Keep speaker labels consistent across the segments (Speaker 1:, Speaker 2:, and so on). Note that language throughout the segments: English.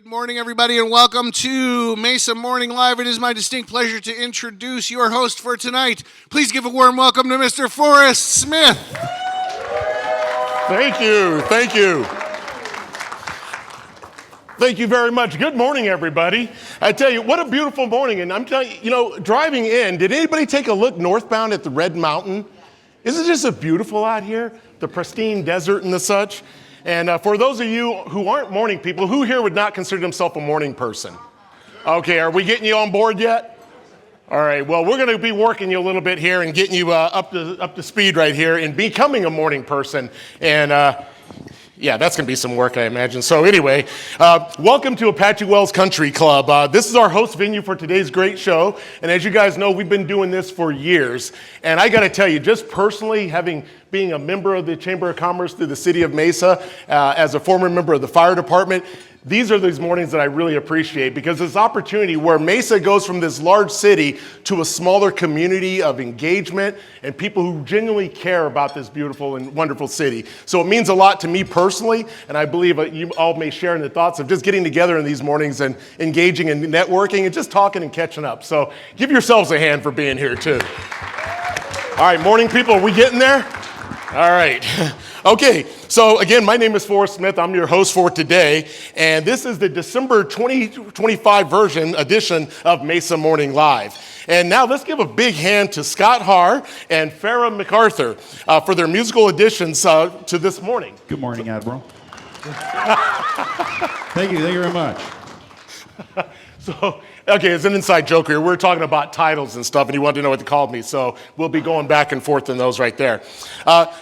Speaker 1: Good morning, everybody, and welcome to Mesa Morning Live. It is my distinct pleasure to introduce your host for tonight. Please give a warm welcome to Mr. Forrest Smith.
Speaker 2: Thank you. Thank you very much. Good morning, everybody. I tell you, what a beautiful morning. And I'm telling you, driving in, did anybody take a look northbound at the Red Mountain? Isn't it just so beautiful out here? The pristine desert and the such. And for those of you who aren't morning people, who here would not consider themselves a morning person? Okay, are we getting you on board yet? All right, well, we're going to be working you a little bit here and getting you up to speed right here in becoming a morning person. And yeah, that's going to be some work, I imagine. So anyway, welcome to Apache Wells Country Club. This is our host venue for today's great show. And as you guys know, we've been doing this for years. And I got to tell you, just personally, being a member of the Chamber of Commerce through the city of Mesa, as a former member of the fire department, these are these mornings that I really appreciate because this opportunity where Mesa goes from this large city to a smaller community of engagement and people who genuinely care about this beautiful and wonderful city. So it means a lot to me personally, and I believe you all may share in the thoughts of just getting together in these mornings and engaging and networking and just talking and catching up. So give yourselves a hand for being here too. All right, morning people, are we getting there? All right. Okay, so again, my name is Forrest Smith. I'm your host for today, and this is the December 2025 edition of Mesa Morning Live. And now let's give a big hand to Scott Haar and Farrah MacArthur for their musical additions to this morning.
Speaker 3: Good morning, Admiral. Thank you very much.
Speaker 2: So, okay, it's an inside joke here. We're talking about titles and stuff, and you wanted to know what they called me, so we'll be going back and forth in those right there.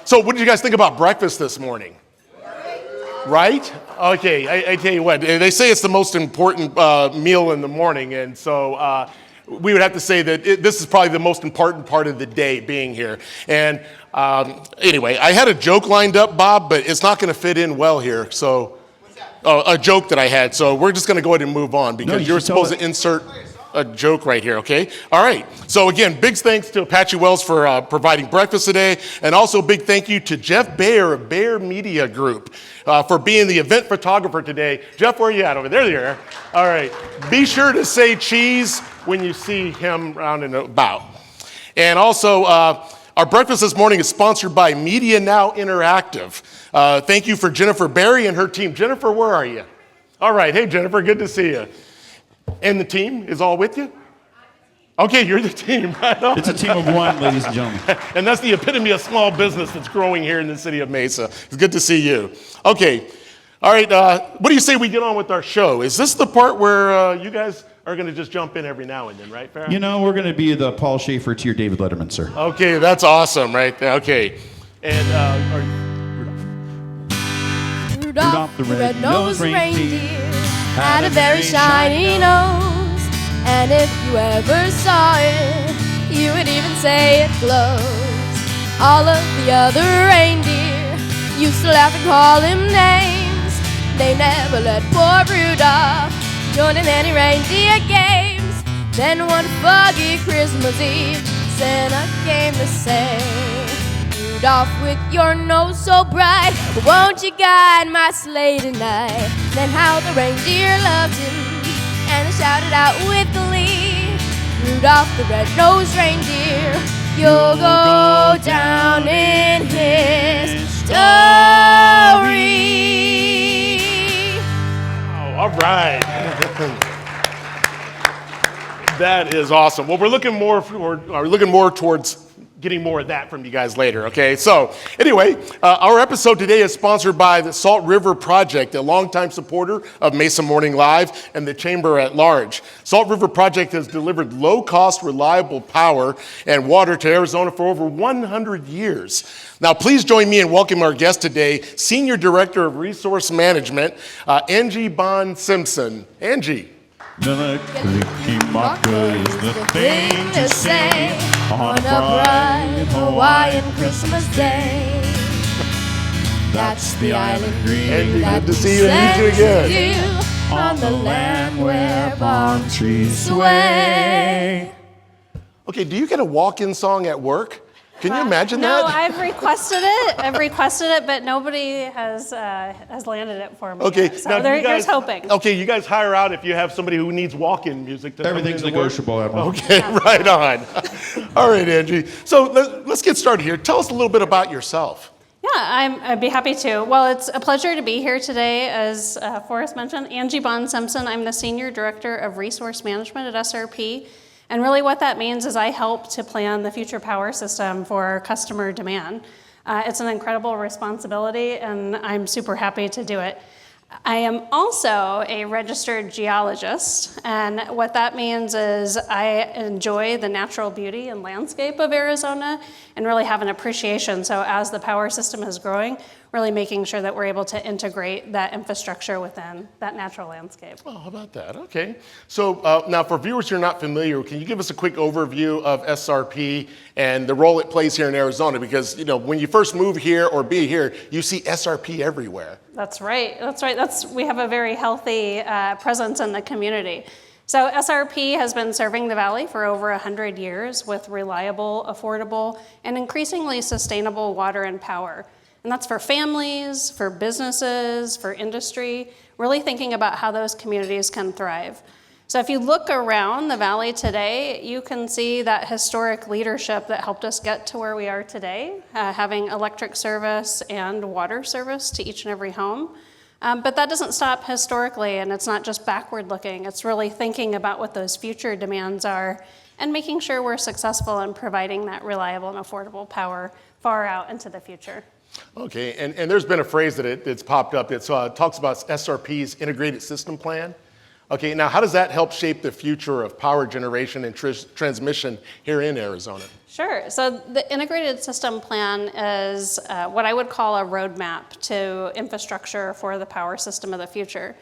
Speaker 2: So what did you guys think about breakfast this morning? Right? Okay, I tell you what, they say it's the most important meal in the morning, and so we would have to say that this is probably the most important part of the day being here. And anyway, I had a joke lined up, Bob, but it's not going to fit in well here, so... a joke that I had, so we're just going to go ahead and move on because you're supposed to insert a joke right here, okay? All right. So again, big thanks to Apache Wells for providing breakfast today, and also big thank you to Jeff Bayer of Bayer Media Group for being the event photographer today. Jeff, where are you at over there? There you are. All right. Be sure to say cheese when you see him round and about. And also, our breakfast this morning is sponsored by Media Now Interactive. Thank you for Jennifer Berry and her team. Jennifer, where are you? All right. Hey, Jennifer, good to see you. And the team is all with you? Okay, you're the team. Right on.
Speaker 3: It's a team of one, ladies and gentlemen.
Speaker 2: And that's the epitome of small business that's growing here in the city of Mesa. It's good to see you. Okay. All right. What do you say we get on with our show? Is this the part where you guys are going to just jump in every now and then, right, Farrah?
Speaker 3: You know, we're going to be the Paul Schaefer to your David Letterman, sir.
Speaker 2: Okay, that's awesome, right there. Okay. And
Speaker 4: Rudolph the red-nosed reindeer had a very shiny nose, and if you ever saw it, you would even say it glows. All of the other reindeer used to laugh and call him names. They never let poor Rudolph join in any reindeer games. Then one foggy Christmas Eve, Santa came to say, Rudolph, with your nose so bright, won't you guide my sleigh tonight? Then how the reindeer loved him, and they shouted out with glee, Rudolph the red-nosed reindeer, you'll go down in history.
Speaker 2: all right. That is awesome. Well, we're looking more towards getting more of that from you guys later, okay? So anyway, our episode today is sponsored by the Salt River Project, a longtime supporter of Mesa Morning Live and the Chamber at large. Salt River Project has delivered low-cost, reliable power and water to Arizona for over 100 years. Now, please join me in welcoming our guest today, Senior Director of Resource Management, Angie Bond Simpson. Angie.
Speaker 3: The Clicky-Maka is the thing to say on a bright Hawaiian Christmas day. That's the island green that we send to you on the land where palm trees sway.
Speaker 2: Okay, do you get a walk-in song at work? Can you imagine
Speaker 3: No,
Speaker 2: that?
Speaker 3: I've requested it, but nobody has landed it for me.
Speaker 2: Okay,
Speaker 3: yet. So
Speaker 2: now
Speaker 3: there's hoping.
Speaker 2: Okay, you guys hire out if you have somebody who needs walk-in music. To
Speaker 5: Everything's
Speaker 2: come in to work.
Speaker 5: negotiable, Admiral.
Speaker 2: Okay, right on. All right, Angie. So let's get started here. Tell us a little bit about yourself.
Speaker 3: Yeah, I'd be happy to. Well, it's a pleasure to be here today. As Forrest mentioned, Angie Bond-Simpson. I'm the Senior Director of Resource Management at SRP. And really what that means is I help to plan the future power system for customer demand. It's an incredible responsibility, and I'm super happy to do it. I am also a registered geologist, and what that means is I enjoy the natural beauty and landscape of Arizona and really have an appreciation. So as the power system is growing, really making sure that we're able to integrate that infrastructure within that natural landscape.
Speaker 2: Oh, how about that? Okay. So now for viewers who are not familiar, can you give us a quick overview of SRP and the role it plays here in Arizona? Because, when you first move here or be here, you see SRP everywhere.
Speaker 3: That's right. We have a very healthy presence in the community. So SRP has been serving the Valley for over 100 years with reliable, affordable, and increasingly sustainable water and power. And that's for families, for businesses, for industry, really thinking about how those communities can thrive. So if you look around the Valley today, you can see that historic leadership that helped us get to where we are today, having electric service and water service to each and every home. But that doesn't stop historically, and it's not just backward looking. It's really thinking about what those future demands are and making sure we're successful in providing that reliable and affordable power far out into the future.
Speaker 2: Okay, and there's been a phrase that's popped up. It talks about SRP's integrated system plan. Okay, now how does that help shape the future of power generation and transmission here in Arizona?
Speaker 3: Sure. So the integrated system plan is what I would call a roadmap to infrastructure for the power system of the future.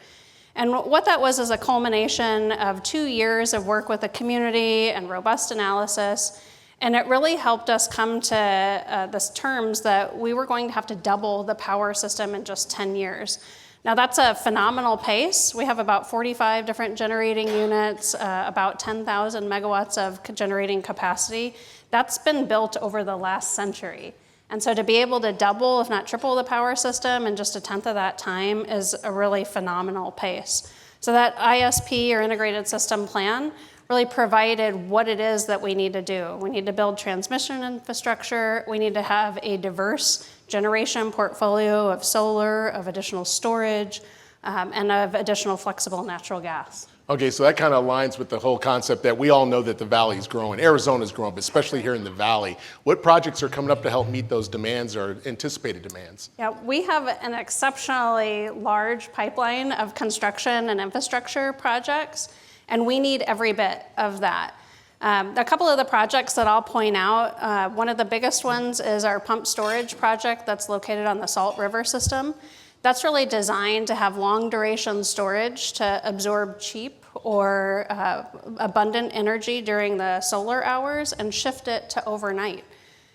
Speaker 3: And what that was is a culmination of 2 years of work with the community and robust analysis. And it really helped us come to this terms that we were going to have to double the power system in just 10 years. Now that's a phenomenal pace. We have about 45 different generating units, about 10,000 megawatts of generating capacity. That's been built over the last century. And so to be able to double, if not triple the power system in just a tenth of that time is a really phenomenal pace. So that ISP, or integrated system plan, really provided what it is that we need to do. We need to build transmission infrastructure. We need to have a diverse generation portfolio of solar, of additional storage, and of additional flexible natural gas.
Speaker 2: Okay, so that kind of aligns with the whole concept that we all know that the Valley's growing. Arizona's growing, but especially here in the Valley. What projects are coming up to help meet those demands or anticipated demands?
Speaker 3: Yeah, we have an exceptionally large pipeline of construction and infrastructure projects, and we need every bit of that. A couple of the projects that I'll point out, one of the biggest ones is our pump storage project that's located on the Salt River system. That's really designed to have long duration storage to absorb cheap or abundant energy during the solar hours and shift it to overnight.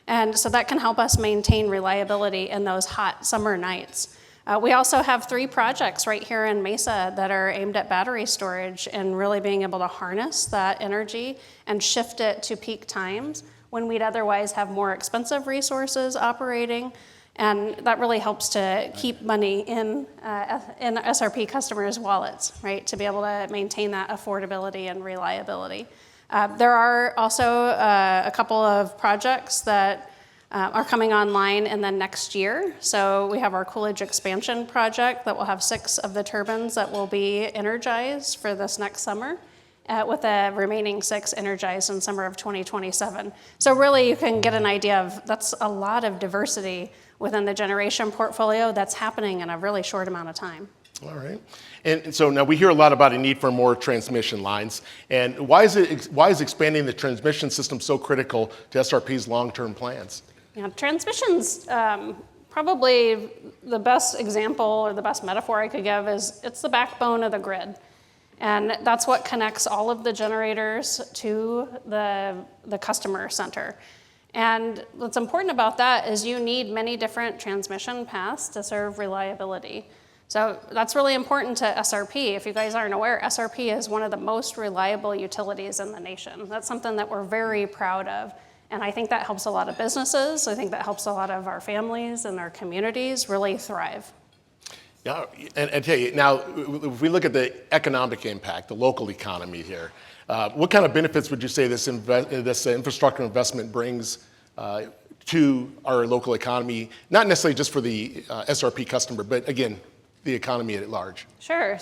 Speaker 3: And so that can help us maintain reliability in those hot summer nights. We also have 3 projects right here in Mesa that are aimed at battery storage and really being able to harness that energy and shift it to peak times when we'd otherwise have more expensive resources operating. And that really helps to keep money in SRP customers' wallets, right, to be able to maintain that affordability and reliability. There are also a couple of projects that are coming online in the next year. So we have our Coolidge expansion project that will have 6 of the turbines that will be energized for this next summer, with the remaining 6 energized in summer of 2027. So really you can get an idea of that's a lot of diversity within the generation portfolio that's happening in a really short amount of time.
Speaker 2: All right. And so now we hear a lot about a need for more transmission lines. And why is expanding the transmission system so critical to SRP's long-term plans?
Speaker 3: Yeah, transmission's probably the best example or the best metaphor I could give is it's the backbone of the grid. And that's what connects all of the generators to the customer center. And what's important about that is you need many different transmission paths to serve reliability. So that's really important to SRP. If you guys aren't aware, SRP is one of the most reliable utilities in the nation. That's something that we're very proud of.
Speaker 5: And I think that helps a lot of businesses. I think that helps a lot of our families and our communities really thrive.
Speaker 2: Yeah, and I tell you, now, if we look at the economic impact, the local economy here, what kind of benefits would you say this infrastructure investment brings to our local economy, not necessarily just for the SRP customer, but again, the economy at large?
Speaker 5: Sure.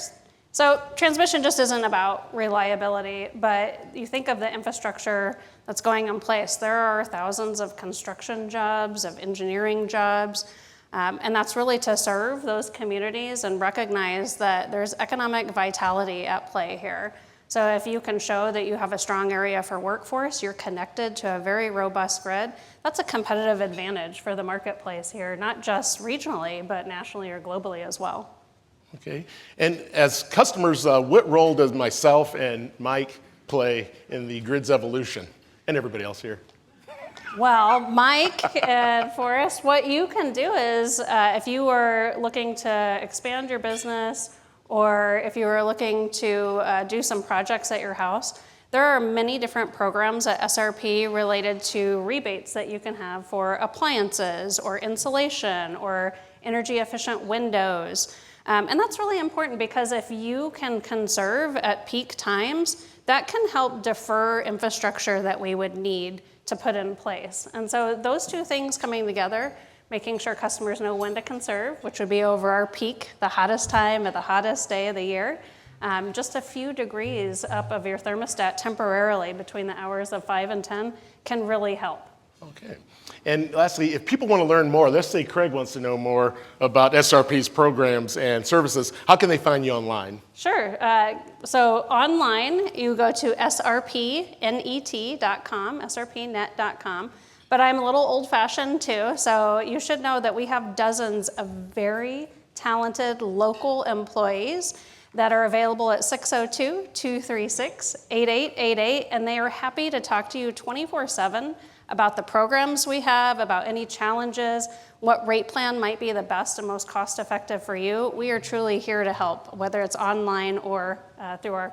Speaker 5: So transmission just isn't about reliability, but you think of the infrastructure that's going in place. There are thousands of construction jobs, of engineering jobs, and that's really to serve those communities and recognize that there's economic vitality at play here. So if you can show that you have a strong area for workforce, you're connected to a very robust grid, that's a competitive advantage for the marketplace here, not just regionally, but nationally or globally as well.
Speaker 2: Okay, and as customers, what role does myself and Mike play in the grid's evolution, and everybody else here?
Speaker 5: Well, Mike and Forrest, what you can do is if you are looking to expand your business or if you are looking to do some projects at your house, there are many different programs at SRP related to rebates that you can have for appliances or insulation or energy efficient windows. And that's really important because if you can conserve at peak times, that can help defer infrastructure that we would need to put in place. And so those two things coming together, making sure customers know when to conserve, which would be over our peak, the hottest time at the hottest day of the year, just a few degrees up of your thermostat temporarily between the hours of 5 and 10 can really help.
Speaker 2: Okay. And lastly, if people want to learn more, let's say Craig wants to know more about SRP's programs and services, how can they find you online?
Speaker 5: Sure. So online, you go to srpnet.com, srpnet.com. But I'm a little old-fashioned too, so you should know that we have dozens of very talented local employees that are available at 602-236-8888, and they are happy to talk to you 24/7 about the programs we have, about any challenges, what rate plan might be the best and most cost-effective for you. We are truly here to help, whether it's online or through our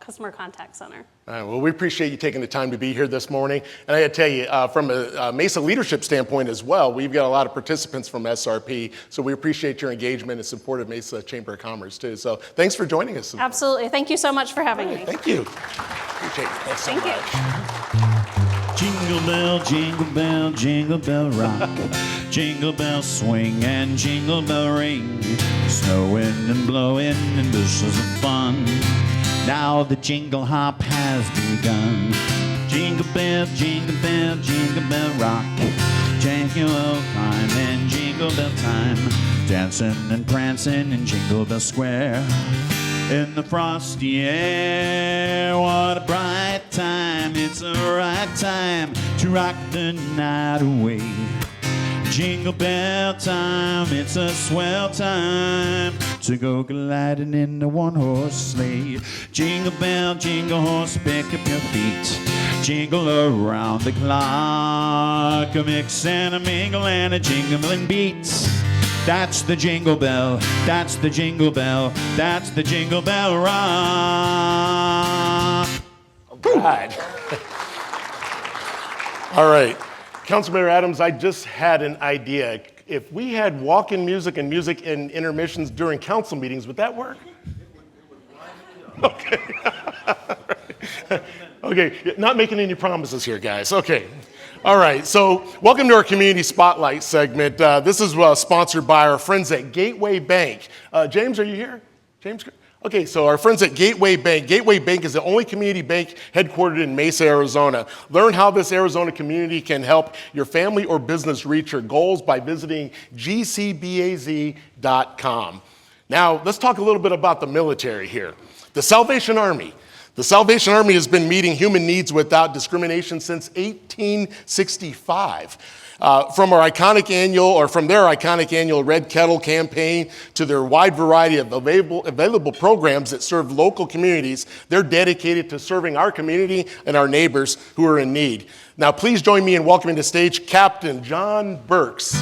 Speaker 5: customer contact center.
Speaker 2: All right, well, we appreciate you taking the time to be here this morning. And I got to tell you, from a Mesa leadership standpoint as well, we've got a lot of participants from SRP, so we appreciate your engagement and support of Mesa Chamber of Commerce, too. So thanks for joining us.
Speaker 5: Absolutely. Thank you so much for having me.
Speaker 2: Thank you. Appreciate it. Thanks so
Speaker 5: Thank
Speaker 2: much.
Speaker 5: you.
Speaker 6: Jingle bell rock. Jingle bell swing and jingle bell ring. Snowing and blowing and bushels of fun. Now the jingle hop has begun. Jingle bell, jingle bell, jingle bell rock. Jingle all time and jingle bell time. Dancing and prancing in Jingle Bell Square. In the frosty air, what a bright time. It's the right time to rock the night away. Jingle bell time, it's a swell time to go gliding in the one-horse sleigh. Jingle bell, jingle horse, pick up your feet. Jingle around the clock, a mix and a mingle and a jingling beat. That's the jingle bell, that's the jingle bell, that's the jingle bell rock.
Speaker 2: All right. All right. Councilmember Adams, I just had an idea. If we had walk-in music and music in intermissions during council meetings, would that work? Okay. Okay, not making any promises here, guys. Okay. All right, so welcome to our Community Spotlight segment. This is sponsored by our friends at Gateway Bank. James, are you here? James? Okay, so our friends at Gateway Bank. Gateway Bank is the only community bank headquartered in Mesa, Arizona. Learn how this Arizona community can help your family or business reach your goals by visiting gcbaz.com. Now, let's talk a little bit about the military here. The Salvation Army. The Salvation Army has been meeting human needs without discrimination since 1865. From their iconic annual Red Kettle campaign to their wide variety of available programs that serve local communities, they're dedicated to serving our community and our neighbors who are in need. Now, please join me in welcoming to stage Captain John Burks.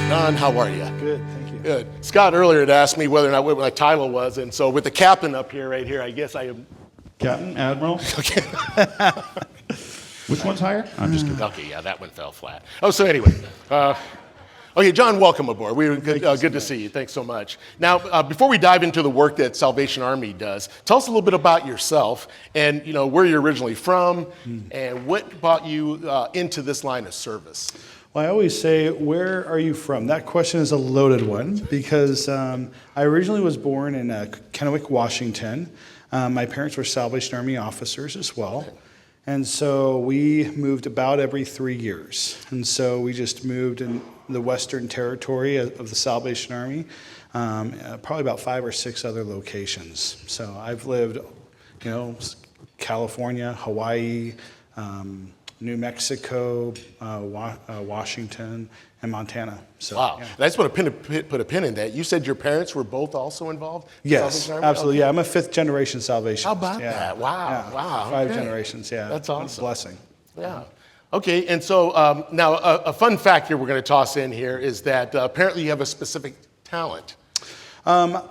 Speaker 2: John, how are you?
Speaker 7: Good, thank you.
Speaker 2: Good. Scott earlier had asked me whether or not what my title was, and so with the captain up here, right here, I guess I am.
Speaker 6: Captain, Admiral.
Speaker 2: Okay.
Speaker 6: Which one's higher? I'm just kidding.
Speaker 2: Okay, yeah, that one fell flat. Oh, so anyway. Okay, John, welcome aboard. We're good to see you. Thanks so much. Now, before we dive into the work that Salvation Army does, tell us a little bit about yourself and where you're originally from and what brought you into this line of service.
Speaker 7: Well, I always say, where are you from? That question is a loaded one because I originally was born in Kennewick, Washington. My parents were Salvation Army officers as well. And so we moved about every 3 years. And so we just moved in the Western Territory of the Salvation Army, probably about 5 or 6 other locations. So I've lived, California, Hawaii, New Mexico, Washington, and Montana. So,
Speaker 2: wow.
Speaker 7: yeah.
Speaker 2: And I just want to put a pin in that. You said your parents were both also involved?
Speaker 7: Yes, absolutely. Okay. Yeah, I'm a 5th generation Salvation.
Speaker 2: How about that? Wow.
Speaker 7: Yeah.
Speaker 2: Wow.
Speaker 7: 5 generations, yeah.
Speaker 2: That's awesome.
Speaker 7: Blessing.
Speaker 2: Yeah. Okay, and so now a fun fact here we're going to toss in here is that apparently you have a specific talent.
Speaker 7: I'm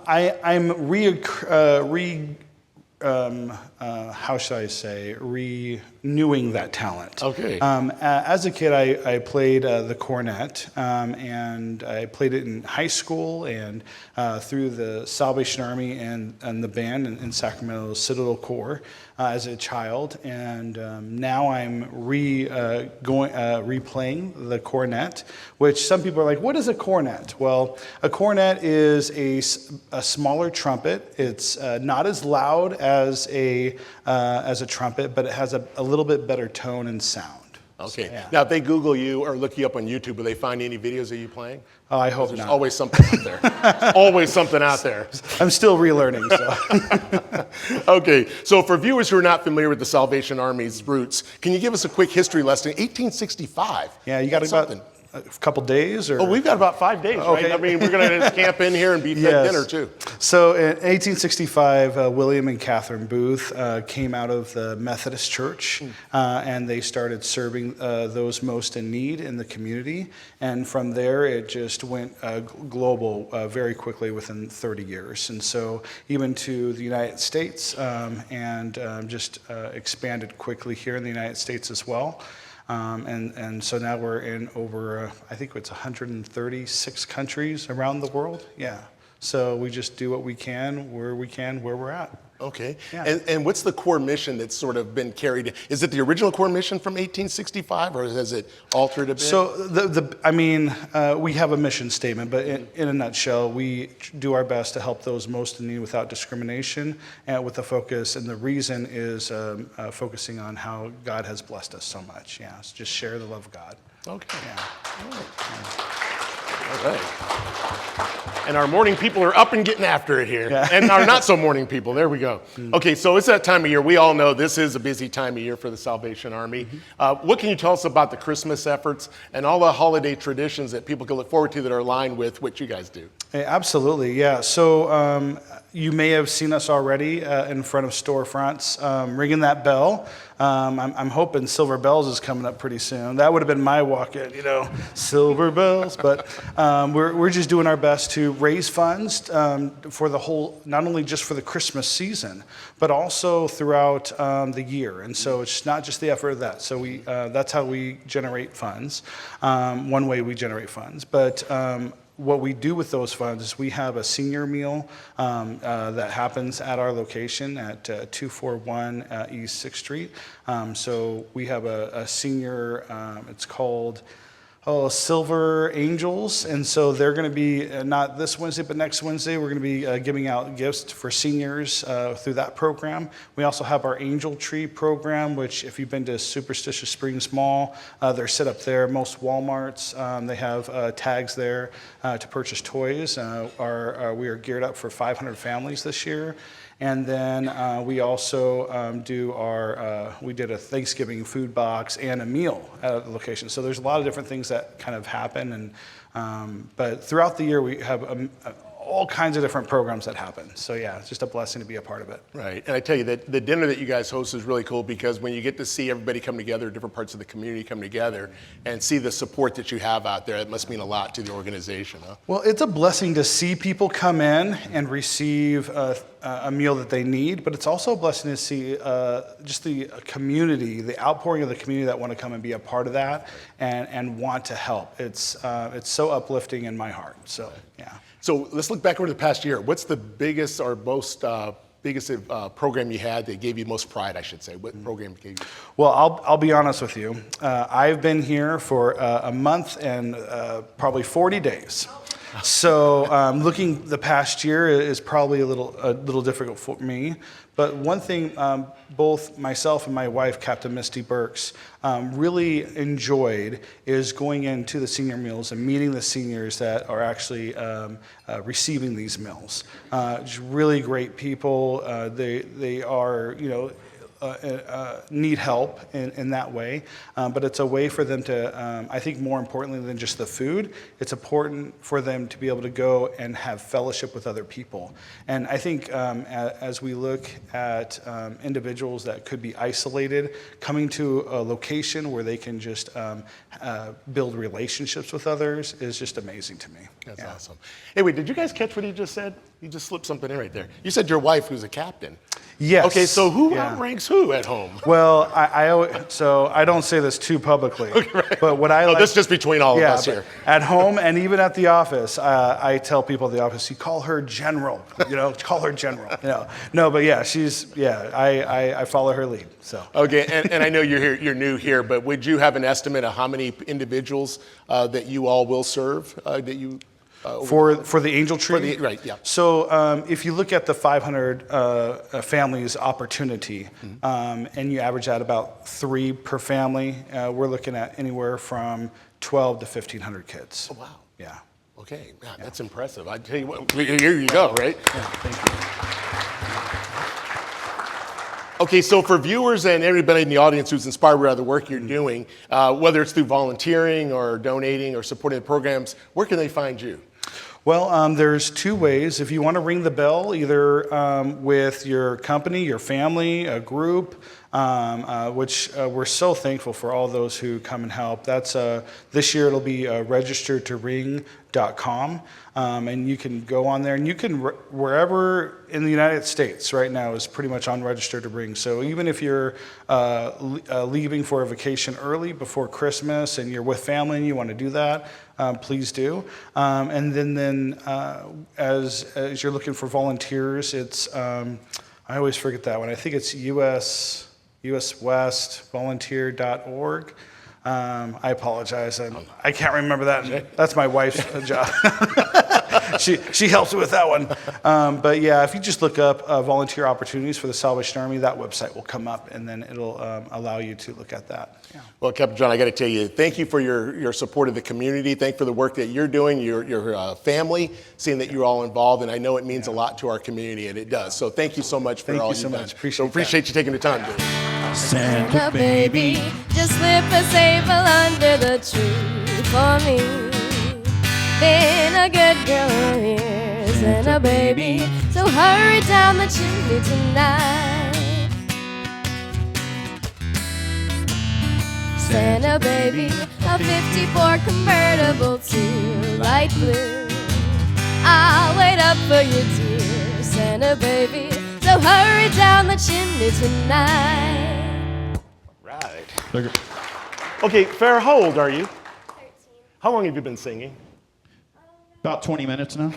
Speaker 7: how should I say, renewing that talent.
Speaker 2: Okay.
Speaker 7: As a kid, I played the cornet, and I played it in high school and through the Salvation Army and the band in Sacramento Citadel Corps as a child. And now I'm replaying the cornet, which some people are like, what is a cornet? Well, a cornet is a smaller trumpet. It's not as loud as a trumpet, but it has a little bit better tone and sound.
Speaker 2: Okay.
Speaker 7: So, yeah.
Speaker 2: Now, if they Google you or look you up on YouTube, will they find any videos of you playing?
Speaker 7: Oh, I hope
Speaker 2: There's
Speaker 7: not.
Speaker 2: always something out there. Always something out there.
Speaker 7: I'm still relearning. So.
Speaker 2: Okay. So for viewers who are not familiar with the Salvation Army's roots, can you give us a quick history lesson? 1865.
Speaker 7: Yeah, you got about a couple days, or?
Speaker 2: Oh, we've got about 5 days, right?
Speaker 7: Okay.
Speaker 2: I mean, we're going to camp in here and be fed dinner too.
Speaker 7: So in 1865, William and Catherine Booth came out of the Methodist Church, and they started serving those most in need in the community. And from there, it just went global very quickly within 30 years. And so even to the United States, and just expanded quickly here in the United States as well. And so now we're in over, I think it's 136 countries around the world. Yeah. So we just do what we can, where we're at.
Speaker 2: Okay.
Speaker 7: Yeah.
Speaker 2: And what's the core mission that's sort of been carried? Is it the original core mission from 1865, or has it altered a bit?
Speaker 7: So we have a mission statement, but in a nutshell, we do our best to help those most in need without discrimination, and with a focus. And the reason is focusing on how God has blessed us so much. Yeah, so just share the love of God.
Speaker 2: Okay.
Speaker 7: Yeah.
Speaker 2: All right. And our morning people are up and getting after it here. Yeah. And our not so morning people. There we go. Okay, so it's that time of year. We all know this is a busy time of year for the Salvation Army. What can you tell us about the Christmas efforts and all the holiday traditions that people can look forward to that are aligned with what you guys do?
Speaker 7: Hey, absolutely, yeah. So you may have seen us already in front of storefronts ringing that bell. I'm hoping Silver Bells is coming up pretty soon. That would have been my walk-in, Silver Bells. But we're just doing our best to raise funds for the whole, not only just for the Christmas season, but also throughout the year. And so it's not just the effort of that. So that's how we generate funds. One way we generate funds. But what we do with those funds is we have a senior meal that happens at our location at 241 East 6th Street. So we have a senior, it's called Silver Angels, and so they're going to be not this Wednesday, but next Wednesday. We're going to be giving out gifts for seniors through that program. We also have our Angel Tree program, which if you've been to Superstitious Springs Mall, they're set up there. Most Walmarts, they have tags there to purchase toys. We are geared up for 500 families this year. And then we also we did a Thanksgiving food box and a meal at the location. So there's a lot of different things that kind of happen. And but throughout the year, we have all kinds of different programs that happen. So yeah, it's just a blessing to be a part of it.
Speaker 2: Right, and I tell you that the dinner that you guys host is really cool because when you get to see everybody come together, different parts of the community come together, and see the support that you have out there, it must mean a lot to the organization, huh?
Speaker 7: Well, it's a blessing to see people come in and receive a meal that they need, but it's also a blessing to see just the community, the outpouring of the community that want to come and be a part of that and want to help. It's so uplifting in my heart. So yeah.
Speaker 2: So let's look back over the past year. What's the biggest or most biggest program you had that gave you most pride, I should say? What program gave you?
Speaker 7: Well, I'll be honest with you. I've been here for a month and probably 40 days. So looking the past year is probably a little difficult for me. But one thing, both myself and my wife, Captain Misty Burks, really enjoyed is going into the senior meals and meeting the seniors that are actually receiving these meals. Just really great people. They are, need help in that way, but it's a way for them to, I think more importantly than just the food, it's important for them to be able to go and have fellowship with other people. And I think as we look at individuals that could be isolated, coming to a location where they can just build relationships with others is just amazing to me.
Speaker 2: That's awesome. Hey, wait, did you guys catch what he just said? You just slipped something in right there. You said your wife who's a captain.
Speaker 7: Yes.
Speaker 2: Okay, so who outranks who at home?
Speaker 7: Well, I don't say this too publicly,
Speaker 2: Right.
Speaker 7: but what I like,
Speaker 2: this is just between all of us here.
Speaker 7: At home and even at the office, I tell people at the office, you call her General, call her General. No, but yeah, I follow her lead. So.
Speaker 2: Okay, and I know you're new here, but would you have an estimate of how many individuals that you all will serve?
Speaker 7: For the Angel Tree?
Speaker 2: Right, yeah.
Speaker 7: So if you look at the 500 families opportunity, and you average out about 3 per family, we're looking at anywhere from 12 to 1,500 kids.
Speaker 2: Oh, wow.
Speaker 7: Yeah.
Speaker 2: Okay, man, that's impressive. I tell you what, here you go, right?
Speaker 7: Yeah, thank you.
Speaker 2: Okay, so for viewers and everybody in the audience who's inspired by the work you're doing, whether it's through volunteering or donating or supporting the programs, where can they find you?
Speaker 7: Well, there's 2 ways. If you want to ring the bell, either with your company, your family, a group, which we're so thankful for all those who come and help. That's this year it'll be registertoring.com, and you can go on there and you can wherever in the United States right now is pretty much on Register to Bring. So even if you're leaving for a vacation early before Christmas and you're with family and you want to do that, please do. And then as you're looking for volunteers, it's I always forget that one. I think it's US West volunteer.org. I apologize. I can't remember that. That's my wife's job. She helps me with that one. But yeah, if you just look up volunteer opportunities for the Salvation Army, that website will come up, and then it'll allow you to look at that. Yeah.
Speaker 2: Well, Captain John, I got to tell you, thank you for your support of the community. Thank you for the work that you're doing, your family, seeing that you're all involved, and I know it means a lot to our community, and it does. So thank you so much for all you've done.
Speaker 7: Thank you so much.
Speaker 2: Appreciate you taking the time, dude.
Speaker 6: Santa
Speaker 4: baby, just slip a sable under the tree for me. Been a good girl for years, Santa baby, so hurry down the chimney tonight. Santa baby, a 54 convertible to light blue. I'll wait up for you, dear Santa baby, so hurry down the chimney tonight.
Speaker 2: Right. Okay, Farrah, how old are you?
Speaker 4: 13.
Speaker 2: How long have you been singing?
Speaker 6: About 20 minutes now.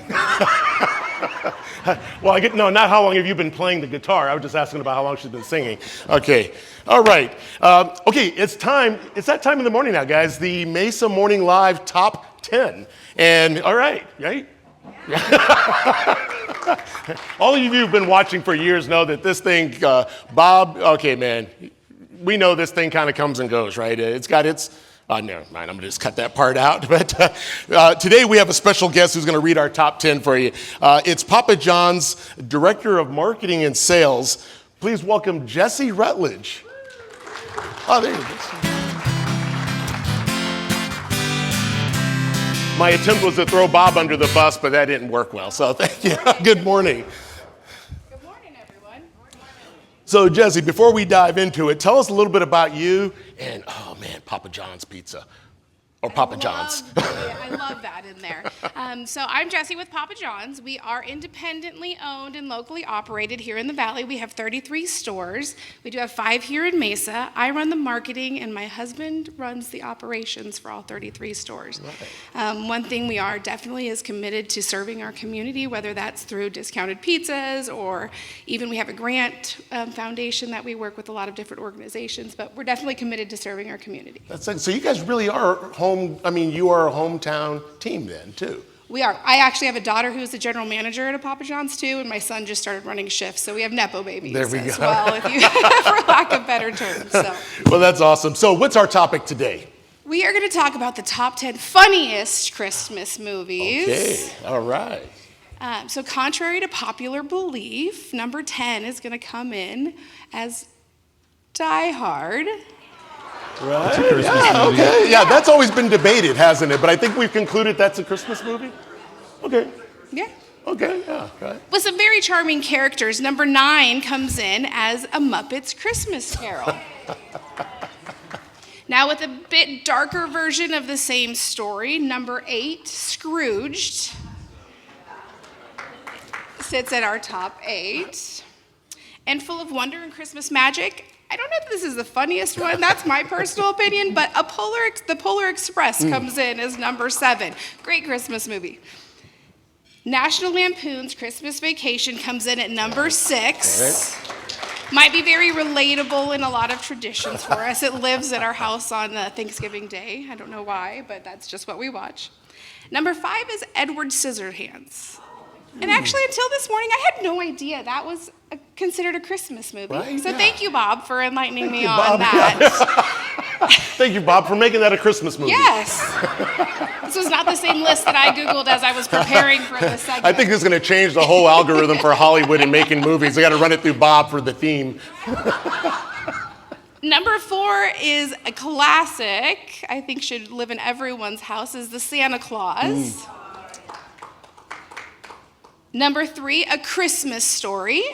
Speaker 2: Well, not how long have you been playing the guitar. I was just asking about how long she's been singing. Okay, all right. Okay, it's time. It's that time in the morning now, guys. The Mesa Morning Live Top 10. And all right, right? All of you who've been watching for years know that this thing, Bob, okay, man, we know this thing kind of comes and goes, right? It's got its, never mind, I'm going to just cut that part out. But today we have a special guest who's going to read our top 10 for you. It's Papa John's Director of Marketing and Sales. Please welcome Jesse Rutledge. Oh, there you go. My attempt was to throw Bob under the bus, but that didn't work well. So thank you. Good morning.
Speaker 8: Good morning, everyone.
Speaker 2: So Jesse, before we dive into it, tell us a little bit about you and, oh man, Papa John's Pizza. Or Papa John's.
Speaker 8: I love that in there. So I'm Jessie with Papa John's. We are independently owned and locally operated here in the Valley. We have 33 stores. We do have 5 here in Mesa. I run the marketing, and my husband runs the operations for all 33 stores. Right. One thing we are definitely is committed to serving our community, whether that's through discounted pizzas or even we have a grant foundation that we work with a lot of different organizations, but we're definitely committed to serving our community.
Speaker 2: So you guys really are you are a hometown team then, too.
Speaker 8: We are. I actually have a daughter who's the general manager at a Papa John's, too, and my son just started running shifts, so we have Nepo babies
Speaker 2: there we
Speaker 8: as
Speaker 2: go.
Speaker 8: well, if you, for lack of better terms. So.
Speaker 2: Well, that's awesome. So what's our topic today?
Speaker 8: We are going to talk about the top 10 funniest Christmas movies.
Speaker 2: Okay, all right.
Speaker 8: So contrary to popular belief, number 10 is going to come in as Die Hard.
Speaker 2: Right. Okay. Yeah, that's always been debated, hasn't it? But I think we've concluded that's a Christmas movie. Okay.
Speaker 8: Yeah.
Speaker 2: Okay. Yeah. Right.
Speaker 8: With some very charming characters. Number 9 comes in as A Muppet's Christmas Carol. Now, with a bit darker version of the same story, number 8, Scrooged, sits at our top 8. And full of wonder and Christmas magic, I don't know if this is the funniest one, that's my personal opinion, but the Polar Express comes in as number 7. Great Christmas movie. National Lampoon's Christmas Vacation comes in at number 6.
Speaker 2: Right.
Speaker 8: Might be very relatable in a lot of traditions for us. It lives at our house on Thanksgiving Day. I don't know why, but that's just what we watch. Number 5 is Edward Scissorhands. And actually, until this morning, I had no idea that was considered a Christmas movie.
Speaker 2: Right?
Speaker 8: So
Speaker 2: Yeah.
Speaker 8: thank you, Bob, for enlightening me
Speaker 2: Bob.
Speaker 8: on that.
Speaker 2: Thank you, Bob, for making that a Christmas movie.
Speaker 8: Yes. This was not the same list that I Googled as I was preparing for this segment.
Speaker 2: I think this is going to change the whole algorithm for Hollywood and making movies. I got to run it through Bob for the theme.
Speaker 8: Number 4 is a classic, I think should live in everyone's house, is The Santa Claus. Number 3, A Christmas Story.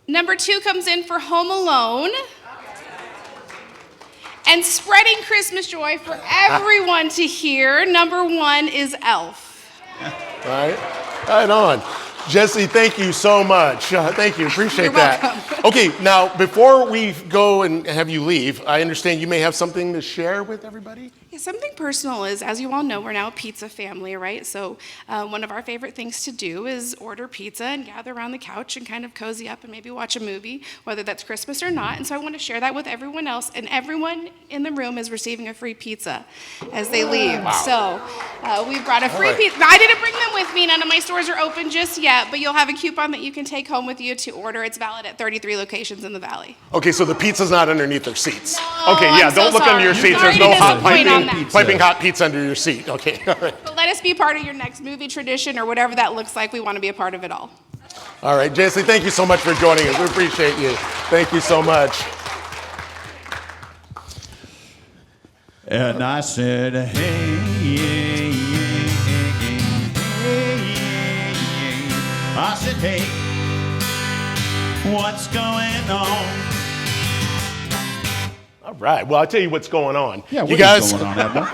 Speaker 8: Number 2 comes in for Home Alone. And spreading Christmas joy for everyone to hear, number 1 is Elf.
Speaker 2: Right on. Jesse, thank you so much. Thank you, appreciate
Speaker 8: You're
Speaker 2: that.
Speaker 8: welcome.
Speaker 2: Okay, now before we go and have you leave, I understand you may have something to share with everybody?
Speaker 8: Yeah, something personal is, as you all know, we're now a pizza family, right? So one of our favorite things to do is order pizza and gather around the couch and kind of cozy up and maybe watch a movie, whether that's Christmas or not. And so I want to share that with everyone else. And everyone in the room is receiving a free pizza as they leave.
Speaker 2: Wow.
Speaker 8: So we brought a free pizza. Now, I didn't bring them with me. None of my stores are open just yet, but you'll have a coupon that you can take home with you to order. It's valid at 33 locations in the Valley.
Speaker 2: Okay, so the pizza's not underneath their seats.
Speaker 8: No,
Speaker 2: Okay, yeah,
Speaker 8: I'm
Speaker 2: don't
Speaker 8: so
Speaker 2: look under your
Speaker 8: sorry.
Speaker 2: seats.
Speaker 8: Sorry
Speaker 2: There's no
Speaker 8: to
Speaker 2: hot
Speaker 8: disappoint on that.
Speaker 2: piping hot pizza under your seat. Okay, all right.
Speaker 8: But let us be part of your next movie tradition or whatever that looks like. We want to be a part of it all.
Speaker 2: All right, Jesse, thank you so much for joining us. We appreciate you. Thank you so much.
Speaker 6: And I said, hey, yeah, yeah, yeah. I said, hey, what's going on?
Speaker 2: All right, well, I'll tell you what's going on.
Speaker 6: Yeah,
Speaker 2: you
Speaker 6: what
Speaker 2: guys,
Speaker 6: is going on, Edna?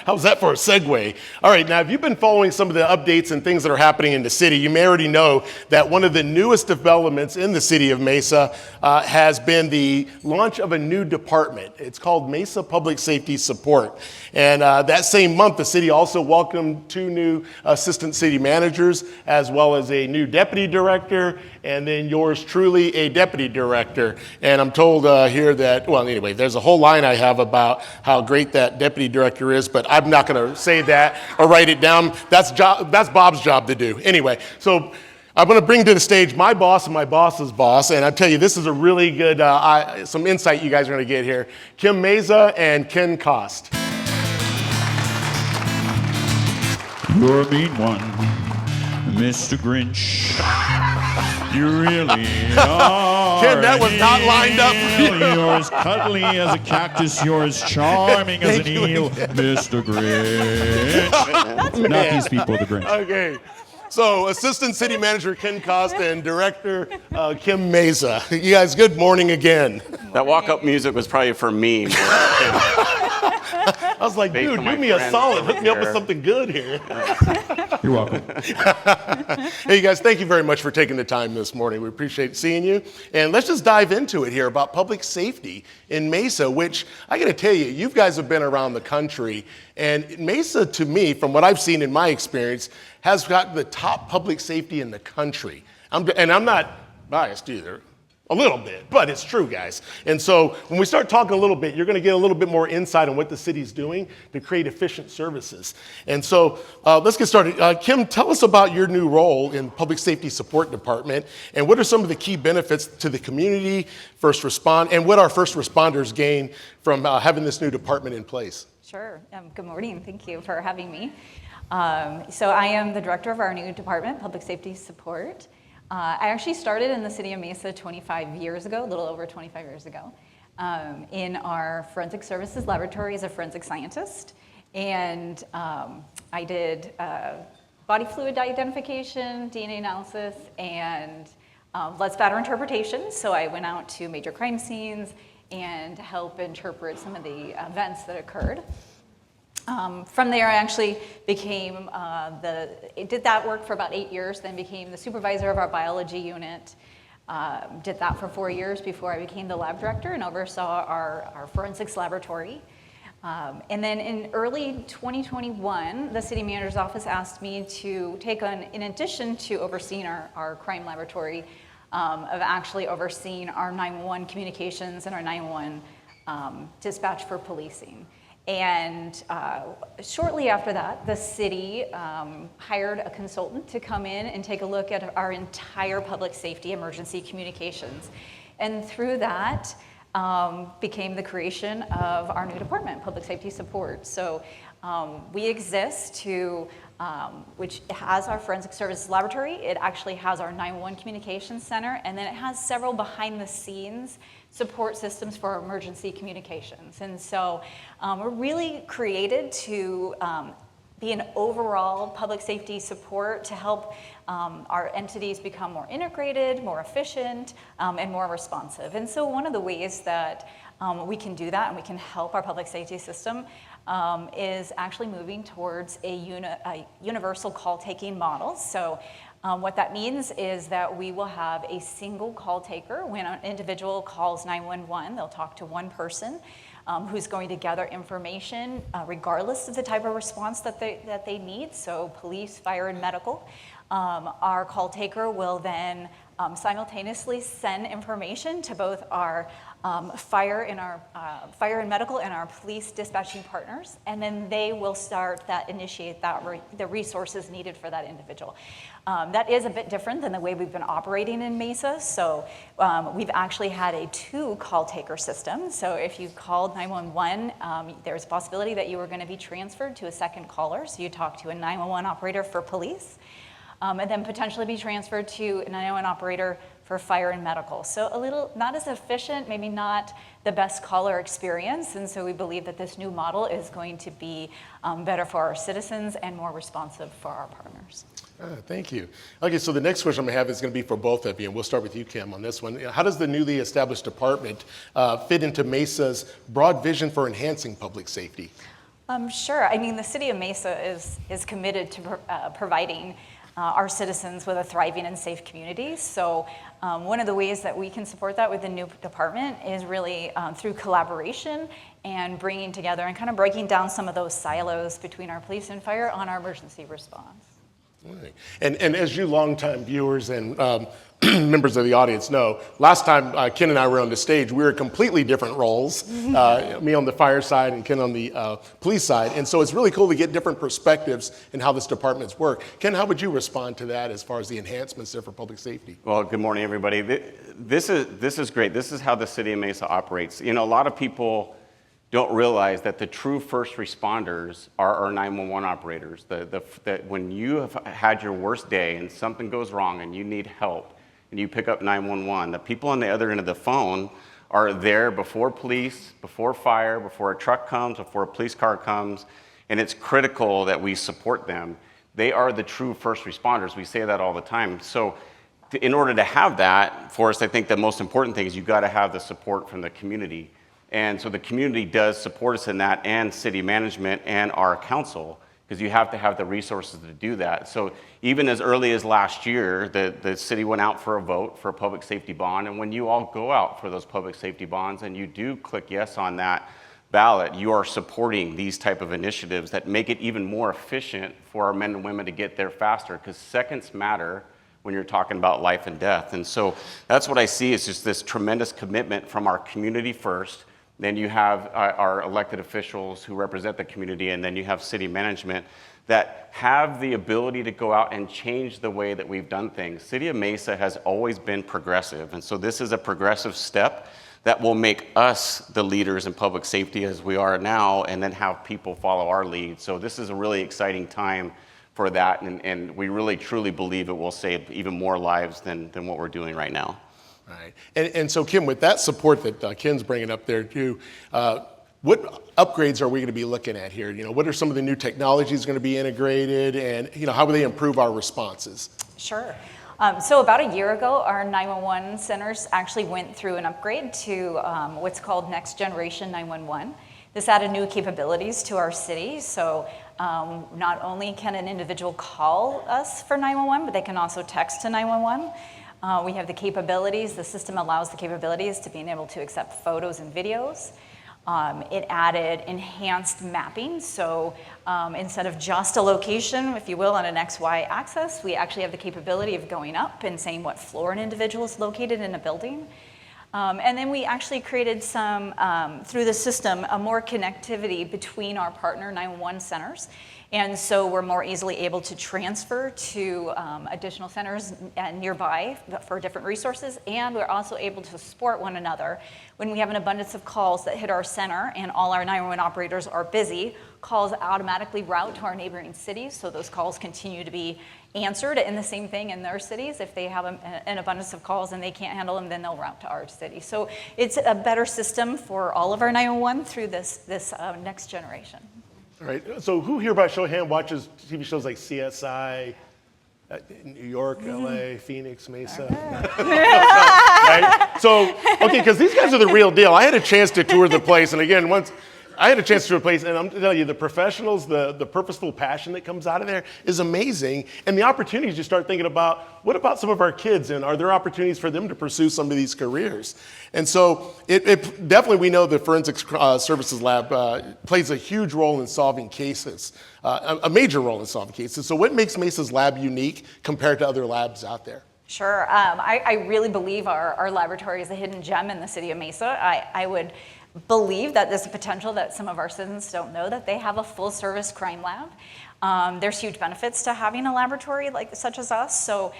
Speaker 2: How's that for a segue? All right, now, if you've been following some of the updates and things that are happening in the city, you may already know that one of the newest developments in the city of Mesa has been the launch of a new department. It's called Mesa Public Safety Support. And that same month, the city also welcomed 2 new assistant city managers, as well as a new deputy director, and then yours truly, a deputy director. And I'm told here that, well, anyway, there's a whole line I have about how great that deputy director is, but I'm not going to say that or write it down. That's Bob's job to do. Anyway, so I'm going to bring to the stage my boss and my boss's boss, and I tell you, this is a really good, some insight you guys are going to get here. Kim Mesa and Ken Cost.
Speaker 6: You're a mean one, Mr. Grinch. You really are.
Speaker 2: Ken, that was not lined up for you.
Speaker 6: You're as cuddly as a cactus. You're as charming as an eel, Mr. Grinch. Not these people, the Grinch.
Speaker 2: Okay. So, Assistant City Manager Ken Costa and Director Kim Mesa. You guys, good morning again.
Speaker 9: That walk-up music was probably for me.
Speaker 2: I was like, dude, do me a solid. Hook me up with something good here.
Speaker 6: You're welcome.
Speaker 2: Hey, you guys, thank you very much for taking the time this morning. We appreciate seeing you. And let's just dive into it here about public safety in Mesa, which I got to tell you, you guys have been around the country. And Mesa, to me, from what I've seen in my experience, has got the top public safety in the country. I'm not biased either. A little bit, but it's true, guys. And so when we start talking a little bit, you're going to get a little bit more insight on what the city's doing to create efficient services. And so let's get started. Kim, tell us about your new role in Public Safety Support Department, and what are some of the key benefits to the community, and what our first responders gain from having this new department in place?
Speaker 10: Sure. Good morning. Thank you for having me. So I am the director of our new department, Public Safety Support. I actually started in the city of Mesa 25 years ago, a little over 25 years ago, in our forensic services laboratory as a forensic scientist. And I did body fluid identification, DNA analysis, and blood spatter interpretation. So I went out to major crime scenes and help interpret some of the events that occurred. From there, I actually became did that work for about 8 years, then became the supervisor of our biology unit. Did that for 4 years before I became the lab director and oversaw our forensics laboratory. And then in early 2021, the city manager's office asked me to take on, in addition to overseeing our crime laboratory, of actually overseeing our 911 communications and our 911 dispatch for policing. And shortly after that, the city hired a consultant to come in and take a look at our entire public safety emergency communications. And through that became the creation of our new department, Public Safety Support. So we exist to, which has our forensic services laboratory. It actually has our 911 communications center, and then it has several behind the scenes support systems for our emergency communications. And so we're really created to be an overall public safety support to help our entities become more integrated, more efficient, and more responsive. And so one of the ways that we can do that and we can help our public safety system is actually moving towards a universal call-taking model. So what that means is that we will have a single call taker. When an individual calls 911, they'll talk to one person who's going to gather information regardless of the type of response that they need, so police, fire, and medical. Our call taker will then simultaneously send information to both our fire and medical and our police dispatching partners, and then they will initiate the resources needed for that individual. That is a bit different than the way we've been operating in Mesa. So we've actually had a 2 call taker system. So if you called 911, there's a possibility that you were going to be transferred to a second caller. So you talk to a 911 operator for police, and then potentially be transferred to a 911 operator for fire and medical. So a little, not as efficient, maybe not the best caller experience. And so we believe that this new model is going to be better for our citizens and more responsive for our partners.
Speaker 2: Thank you. Okay, so the next question I'm going to have is going to be for both of you, and we'll start with you, Kim, on this one. How does the newly established department fit into Mesa's broad vision for enhancing public safety?
Speaker 10: Sure. I mean, the city of Mesa is committed to providing our citizens with a thriving and safe community. So one of the ways that we can support that with the new department is really through collaboration and bringing together and kind of breaking down some of those silos between our police and fire on our emergency response.
Speaker 2: Right. And as you longtime viewers and members of the audience know, last time Ken and I were on the stage, we were completely different roles, me on the fire side and Ken on the police side. And so it's really cool to get different perspectives in how this department's work. Ken, how would you respond to that as far as the enhancements there for public safety?
Speaker 9: Well, good morning, everybody. This is great. This is how the city of Mesa operates. You know, a lot of people don't realize that the true first responders are our 911 operators. That when you have had your worst day and something goes wrong and you need help, and you pick up 911, the people on the other end of the phone are there before police, before fire, before a truck comes, before a police car comes, and it's critical that we support them. They are the true first responders. We say that all the time. So in order to have that, Forrest, I think the most important thing is you've got to have the support from the community. And so the community does support us in that, and city management and our council, because you have to have the resources to do that. So even as early as last year, the city went out for a vote for a public safety bond, and when you all go out for those public safety bonds and you do click yes on that ballot, you are supporting these type of initiatives that make it even more efficient for our men and women to get there faster, because seconds matter when you're talking about life and death. And so that's what I see is just this tremendous commitment from our community first. Then you have our elected officials who represent the community, and then you have city management that have the ability to go out and change the way that we've done things. City of Mesa has always been progressive, and so this is a progressive step that will make us the leaders in public safety as we are now, and then have people follow our lead. So this is a really exciting time for that, and we really truly believe it will save even more lives than what we're doing right now.
Speaker 2: Right. And so, Kim, with that support that Ken's bringing up there too, what upgrades are we going to be looking at here? What are some of the new technologies going to be integrated, and how will they improve our responses?
Speaker 10: Sure. So about a year ago, our 911 centers actually went through an upgrade to what's called Next Generation 911. This added new capabilities to our city. So not only can an individual call us for 911, but they can also text to 911. We have the capabilities, the system allows the capabilities to being able to accept photos and videos. It added enhanced mapping, so instead of just a location, if you will, on an XY axis, we actually have the capability of going up and saying what floor an individual is located in a building. And then we actually created some, through the system, a more connectivity between our partner 911 centers. And so we're more easily able to transfer to additional centers nearby for different resources. And we're also able to support one another. When we have an abundance of calls that hit our center and all our 911 operators are busy, calls automatically route to our neighboring cities. So those calls continue to be answered, and the same thing in their cities. If they have an abundance of calls and they can't handle them, then they'll route to our city. So it's a better system for all of our 911 through this next generation.
Speaker 2: All right. So who here by show of hand watches TV shows like CSI, New York, LA, Phoenix, Mesa? Right? So, okay, because these guys are the real deal. I had a chance to tour the place, and again, once I had a chance to tour the place, and I'm telling you, the professionals, the purposeful passion that comes out of there is amazing. And the opportunities you start thinking about, what about some of our kids, and are there opportunities for them to pursue some of these careers? And so it definitely, we know the Forensics Services Lab plays a huge role in solving cases, a major role in solving cases. So what makes Mesa's lab unique compared to other labs out there?
Speaker 10: Sure. I really believe our laboratory is a hidden gem in the city of Mesa. I would believe that there's a potential that some of our citizens don't know that they have a full-service crime lab. There's huge benefits to having a laboratory such as us. So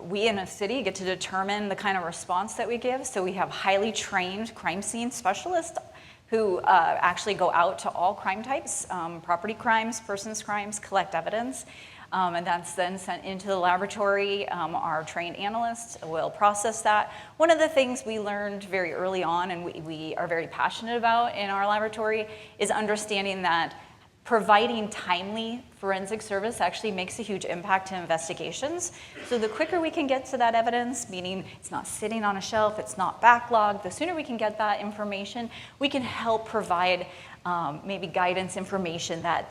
Speaker 10: we in a city get to determine the kind of response that we give. So we have highly trained crime scene specialists who actually go out to all crime types, property crimes, persons crimes, collect evidence. And that's then sent into the laboratory. Our trained analysts will process that. One of the things we learned very early on, and we are very passionate about in our laboratory, is understanding that providing timely forensic service actually makes a huge impact to investigations. So the quicker we can get to that evidence, meaning it's not sitting on a shelf, it's not backlogged, the sooner we can get that information, we can help provide maybe guidance information that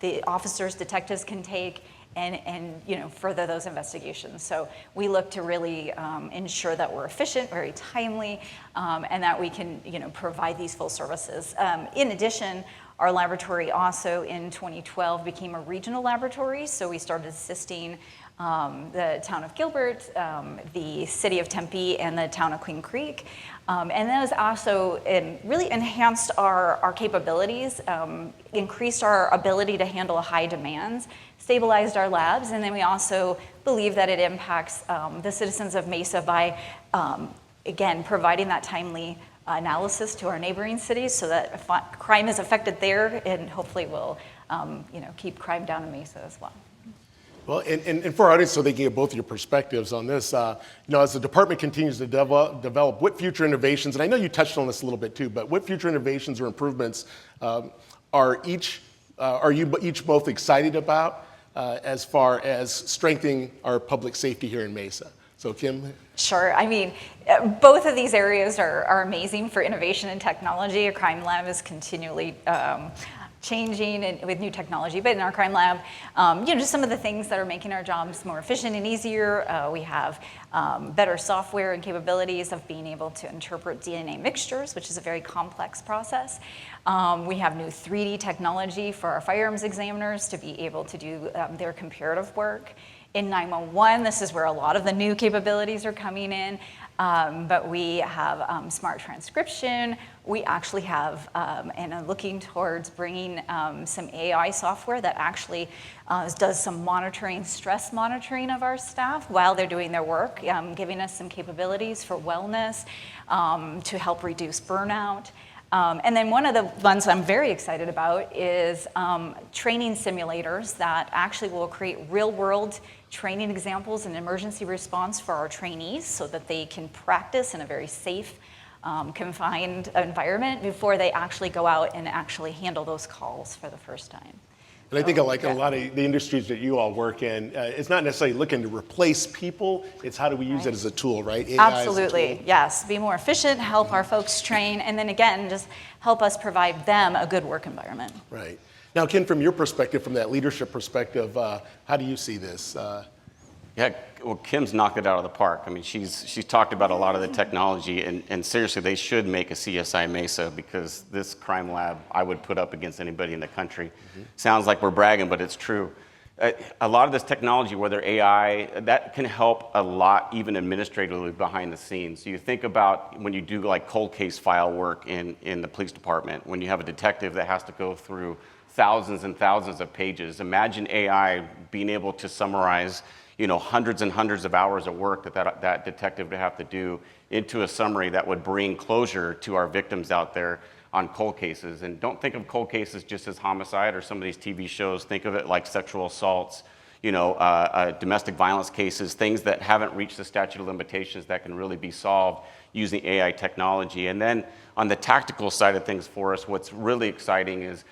Speaker 10: the officers, detectives can take and further those investigations. So we look to really ensure that we're efficient, very timely, and that we can provide these full services. In addition, our laboratory also in 2012 became a regional laboratory, so we started assisting the town of Gilbert, the city of Tempe, and the town of Queen Creek. And those also really enhanced our capabilities, increased our ability to handle high demands, stabilized our labs, and then we also believe that it impacts the citizens of Mesa by, again, providing that timely analysis to our neighboring cities so that if crime is affected there, and hopefully will keep crime down in Mesa as well.
Speaker 2: Well, and for our audience, so they can get both your perspectives on this, as the department continues to develop, what future innovations, and I know you touched on this a little bit too, but what future innovations or improvements are you each both excited about as far as strengthening our public safety here in Mesa? So Kim?
Speaker 10: Sure. I mean, both of these areas are amazing for innovation and technology. A crime lab is continually changing and with new technology, but in our crime lab, just some of the things that are making our jobs more efficient and easier. We have better software and capabilities of being able to interpret DNA mixtures, which is a very complex process. We have new 3D technology for our firearms examiners to be able to do their comparative work. In 911, this is where a lot of the new capabilities are coming in. But we have smart transcription. We actually have, and are looking towards bringing some AI software that actually does some monitoring, stress monitoring of our staff while they're doing their work, giving us some capabilities for wellness to help reduce burnout. And then one of the ones I'm very excited about is training simulators that actually will create real-world training examples and emergency response for our trainees so that they can practice in a very safe, confined environment before they actually go out and actually handle those calls for the first time.
Speaker 2: And I think like a lot of the industries that you all work in, it's not necessarily looking to replace people, it's how do we use it as a tool, right? AI
Speaker 10: Absolutely, yes. Be more efficient, help our folks train, and then again, just help us provide them a good work environment.
Speaker 2: Right. Now, Ken, from your perspective, from that leadership perspective, how do you see this?
Speaker 9: Yeah, well, Kim's knocked it out of the park. I mean, she's talked about a lot of the technology, and seriously, they should make a CSI Mesa because this crime lab I would put up against anybody in the country. Mm-hmm. Sounds like we're bragging, but it's true. A lot of this technology, whether AI, that can help a lot, even administratively behind the scenes. So you think about when you do like cold case file work in the police department, when you have a detective that has to go through thousands and thousands of pages. Imagine AI being able to summarize hundreds and hundreds of hours of work that detective would have to do into a summary that would bring closure to our victims out there on cold cases. And don't think of cold cases just as homicide or some of these TV shows. Think of it like sexual assaults, domestic violence cases, things that haven't reached the statute of limitations that can really be solved using AI technology. And then on the tactical side of things for us, what's really exciting is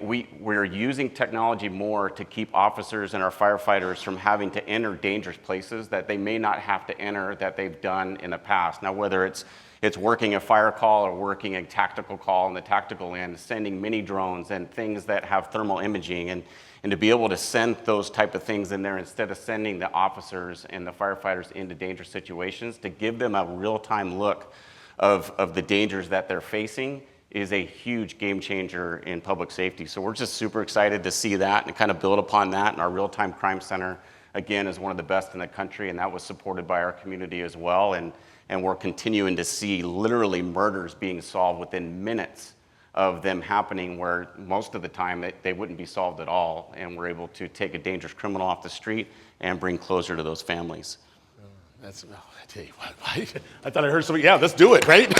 Speaker 9: we're using technology more to keep officers and our firefighters from having to enter dangerous places that they may not have to enter that they've done in the past. Now, whether it's working a fire call or working a tactical call on the tactical end, sending mini drones and things that have thermal imaging, and to be able to send those type of things in there instead of sending the officers and the firefighters into dangerous situations, to give them a real-time look of the dangers that they're facing is a huge game changer in public safety. So we're just super excited to see that and kind of build upon that. And our real-time crime center, again, is one of the best in the country, and that was supported by our community as well. And we're continuing to see literally murders being solved within minutes of them happening, where most of the time they wouldn't be solved at all. And we're able to take a dangerous criminal off the street and bring closure to those families.
Speaker 2: I tell you what, I thought I heard something. Yeah, let's do it, right?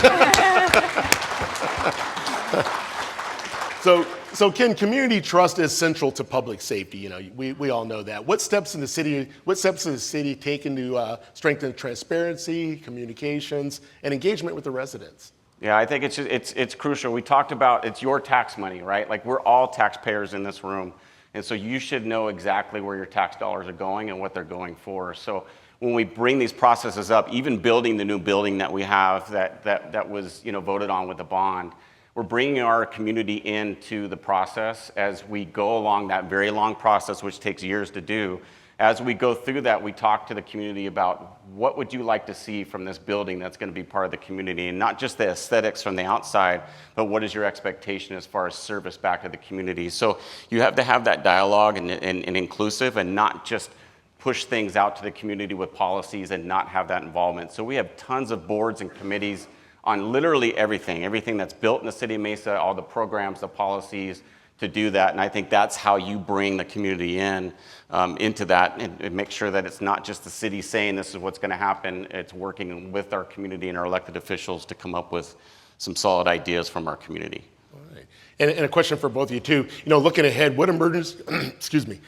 Speaker 2: So Ken, community trust is central to public safety. We all know that. What steps does the city taken to strengthen transparency, communications, and engagement with the residents?
Speaker 9: Yeah, I think it's crucial. We talked about it's your tax money, right? Like, we're all taxpayers in this room, and so you should know exactly where your tax dollars are going and what they're going for. So when we bring these processes up, even building the new building that we have that was voted on with a bond, we're bringing our community into the process as we go along that very long process, which takes years to do. As we go through that, we talk to the community about what would you like to see from this building that's going to be part of the community, and not just the aesthetics from the outside, but what is your expectation as far as service back to the community. So you have to have that dialogue and inclusive, and not just push things out to the community with policies and not have that involvement. So we have tons of boards and committees on literally everything that's built in the city of Mesa, all the programs, the policies to do that. And I think that's how you bring the community into that, and make sure that it's not just the city saying this is what's going to happen. It's working with our community and our elected officials to come up with some solid ideas from our community.
Speaker 2: All right. And a question for both of you too. Looking ahead, what emergency, excuse me,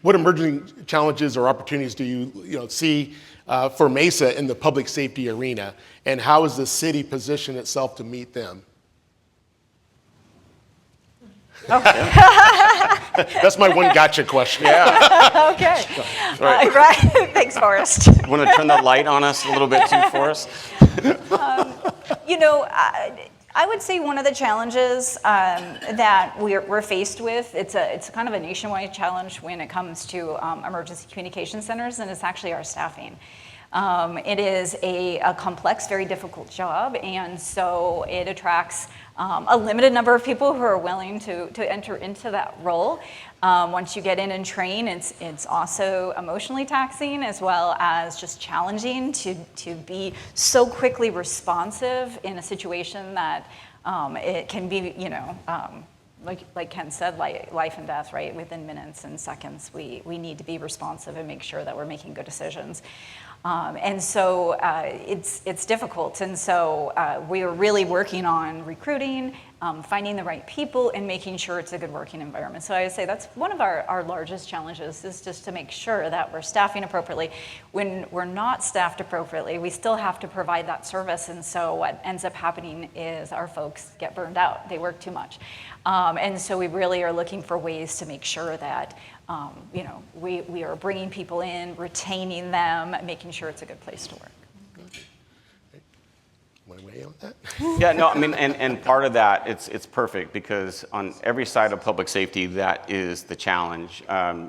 Speaker 2: what emerging challenges or opportunities do you see for Mesa in the public safety arena, and how is the city positioned itself to meet them? That's my one gotcha question.
Speaker 9: Yeah.
Speaker 10: Okay.
Speaker 9: Right.
Speaker 10: Right. Thanks, Forrest.
Speaker 9: Want to turn the light on us a little bit too, Forrest?
Speaker 10: I would say one of the challenges that we're faced with, it's kind of a nationwide challenge when it comes to emergency communication centers, and it's actually our staffing. It is a complex, very difficult job, and so it attracts a limited number of people who are willing to enter into that role. Once you get in and train, it's also emotionally taxing as well as just challenging to be so quickly responsive in a situation that it can be, like Ken said, life and death, right? Within minutes and seconds, we need to be responsive and make sure that we're making good decisions. And so it's difficult. And so we are really working on recruiting, finding the right people, and making sure it's a good working environment. So I would say that's one of our largest challenges, is just to make sure that we're staffing appropriately. When we're not staffed appropriately, we still have to provide that service. And so what ends up happening is our folks get burned out. They work too much. And so we really are looking for ways to make sure that we are bringing people in, retaining them, making sure it's a good place to work.
Speaker 2: Want to weigh on that?
Speaker 9: Yeah, no, I mean, and part of that, it's perfect, because on every side of public safety, that is the challenge.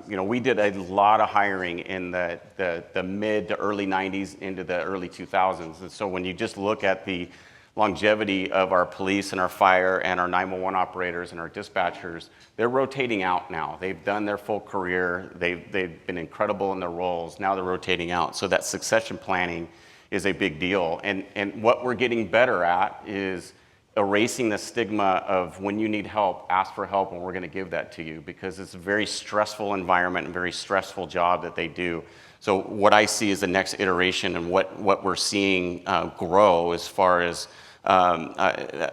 Speaker 9: We did a lot of hiring in the mid to early 90s into the early 2000s. And so when you just look at the longevity of our police and our fire and our 911 operators and our dispatchers, they're rotating out now. They've done their full career. They've been incredible in their roles. Now they're rotating out. So that succession planning is a big deal. And what we're getting better at is erasing the stigma of, when you need help, ask for help, and we're going to give that to you, because it's a very stressful environment and very stressful job that they do. So what I see is the next iteration, and what we're seeing grow as far as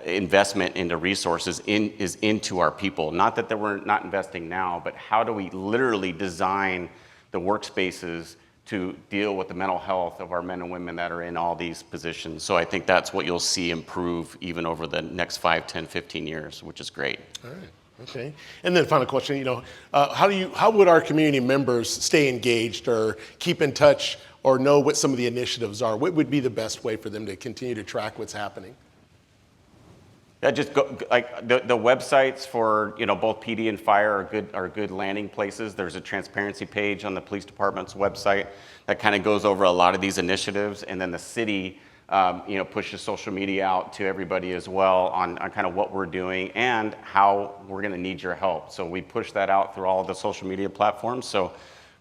Speaker 9: investment into resources is into our people. Not that we're not investing now, but how do we literally design the workspaces to deal with the mental health of our men and women that are in all these positions. So I think that's what you'll see improve even over the next 5, 10, 15 years, which is great.
Speaker 2: All right. Okay. And then final question, how would our community members stay engaged or keep in touch or know what some of the initiatives are? What would be the best way for them to continue to track what's happening?
Speaker 9: Yeah, just go, like the websites for both PD and fire are good landing places. There's a transparency page on the police department's website that kind of goes over a lot of these initiatives, and then the city pushes social media out to everybody as well on kind of what we're doing and how we're going to need your help. So we push that out through all of the social media platforms. So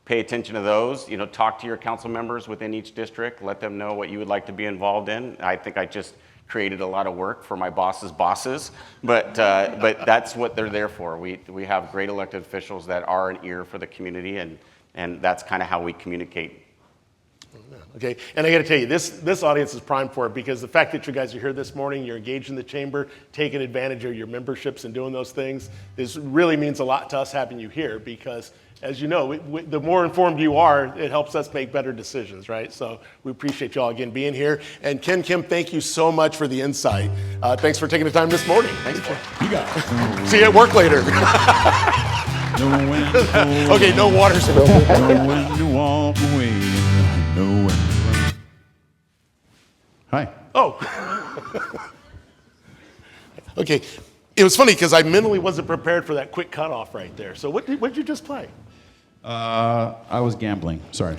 Speaker 9: pay attention to those. Talk to your council members within each district. Let them know what you would like to be involved in. I think I just created a lot of work for my boss's bosses, but that's what they're there for. We have great elected officials that are an ear for the community, and that's kind of how we communicate.
Speaker 2: Okay, and I got to tell you, this audience is primed for it, because the fact that you guys are here this morning, you're engaged in the chamber, taking advantage of your memberships and doing those things, this really means a lot to us having you here, because as you know, the more informed you are, it helps us make better decisions, right? So we appreciate you all again being here. And Ken, Kim, thank you so much for the insight. Thanks for taking the time this morning.
Speaker 9: Thanks.
Speaker 6: You got it.
Speaker 2: See you at work later. Okay, no water.
Speaker 6: Know when to walk away. Know when to run. Hi.
Speaker 2: Oh. Okay. It was funny because I mentally wasn't prepared for that quick cutoff right there. So what did you just play?
Speaker 6: I was gambling. Sorry.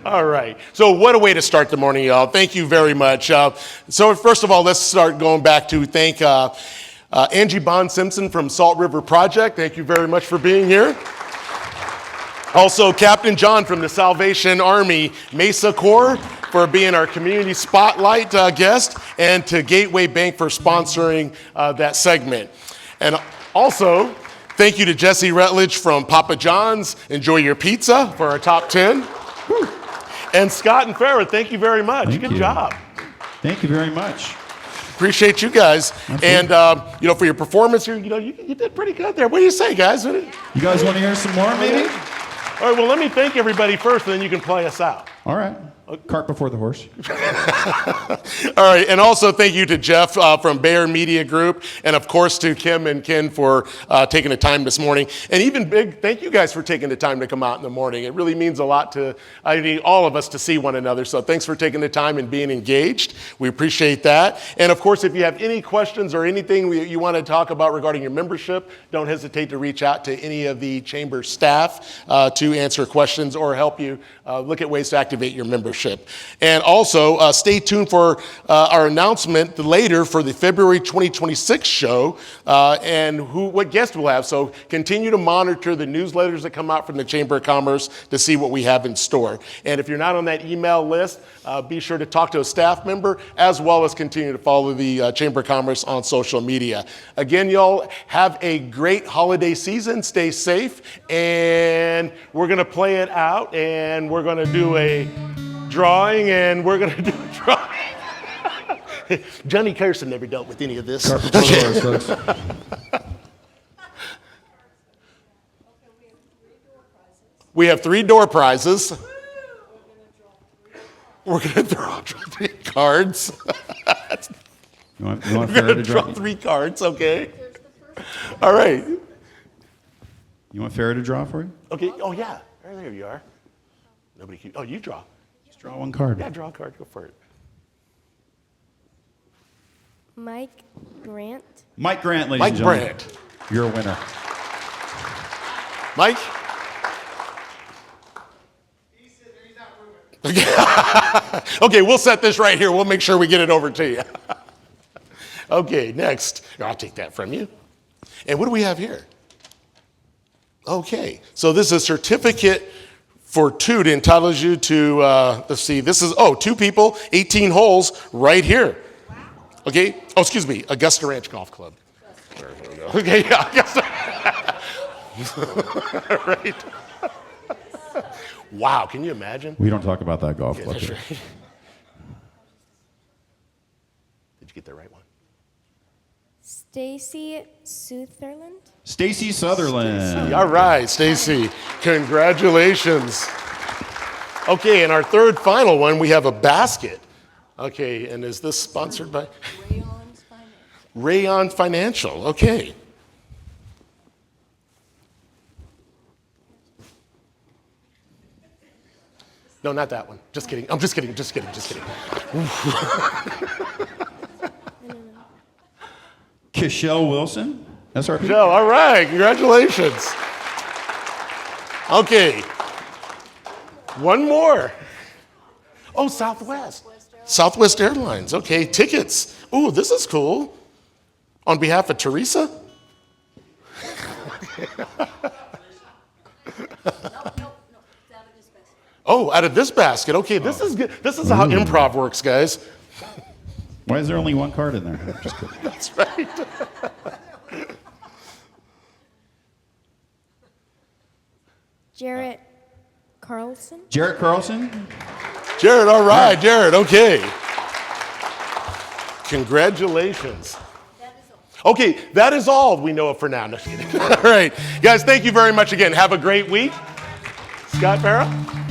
Speaker 2: All right. So what a way to start the morning, y'all. Thank you very much. So first of all, let's start going back to thank Angie Bond Simpson from Salt River Project. Thank you very much for being here. Also, Captain John from the Salvation Army Mesa Corps for being our community spotlight guest, and to Gateway Bank for sponsoring that segment. And also, thank you to Jesse Rutledge from Papa John's. Enjoy your pizza for our top 10. And Scott and Farrah, thank you very much. Good job.
Speaker 6: Thank you very much.
Speaker 2: Appreciate you guys. And, for your performance here, you did pretty good there. What do you say, guys?
Speaker 6: You guys want to hear some more, maybe?
Speaker 2: All right, well, let me thank everybody first, and then you can play us out.
Speaker 6: All right. Cart before the horse.
Speaker 2: All right, and also thank you to Jeff from Bayer Media Group, and of course to Kim and Ken for taking the time this morning. And even big thank you guys for taking the time to come out in the morning. It really means a lot to all of us to see one another. So thanks for taking the time and being engaged. We appreciate that. And of course, if you have any questions or anything you want to talk about regarding your membership, don't hesitate to reach out to any of the chamber staff to answer questions or help you look at ways to activate your membership. And also, stay tuned for our announcement later for the February 2026 show and what guests we'll have. So continue to monitor the newsletters that come out from the Chamber of Commerce to see what we have in store. And if you're not on that email list, be sure to talk to a staff member as well as continue to follow the Chamber of Commerce on social media. Again, y'all have a great holiday season. Stay safe. And we're going to play it out and we're going to do a drawing, and we're going to do a drawing. Johnny Carson never dealt with any of this. We have 3 door prizes. We're going to draw 3 cards.
Speaker 6: We're
Speaker 2: going to draw 3 cards, okay? All right.
Speaker 6: You want Farrah to draw for you?
Speaker 2: Okay. Oh, yeah. There you are. Nobody can. Oh, you draw.
Speaker 6: Just draw 1 card.
Speaker 2: Yeah, draw a card. Go for it.
Speaker 4: Mike Grant.
Speaker 6: Mike Grant, ladies and gentlemen.
Speaker 2: Mike Grant.
Speaker 6: You're a winner.
Speaker 2: Mike? Okay, we'll set this right here. We'll make sure we get it over to you. Okay, next. I'll take that from you. And what do we have here? Okay, so this is a certificate for 2 that entitles you to, let's see, this is, 2 people, 18 holes right here. Okay, excuse me, Augusta Ranch Golf Club. There we go. Okay, yeah, Augusta. Right. Wow, can you imagine?
Speaker 6: We don't talk about that golf club.
Speaker 2: That's right. Did you get the right one?
Speaker 4: Stacy Sutherland.
Speaker 6: Stacy Sutherland.
Speaker 2: All right, Stacy. Congratulations. Okay, and our third final one, we have a basket. Okay, and is this sponsored by? Rayon Financial. Okay. No, not that one. Just kidding. I'm just kidding.
Speaker 6: Kishelle Wilson, SRP.
Speaker 2: Kishelle, all right. Congratulations. Okay. One more. Oh, Southwest. Southwest Airlines. Okay, tickets. Oh, this is cool. On behalf of Teresa? Oh, out of this basket. Okay, this is good. This is how improv works, guys.
Speaker 6: Why is there only 1 card in there? Just kidding.
Speaker 2: That's right.
Speaker 4: Jarrett Carlson.
Speaker 6: Jarrett Carlson.
Speaker 2: Jared, all right, Jared, okay. Congratulations. Okay, that is all we know of for now. No, just kidding. All right, guys, thank you very much again. Have a great week. Scott Farrah?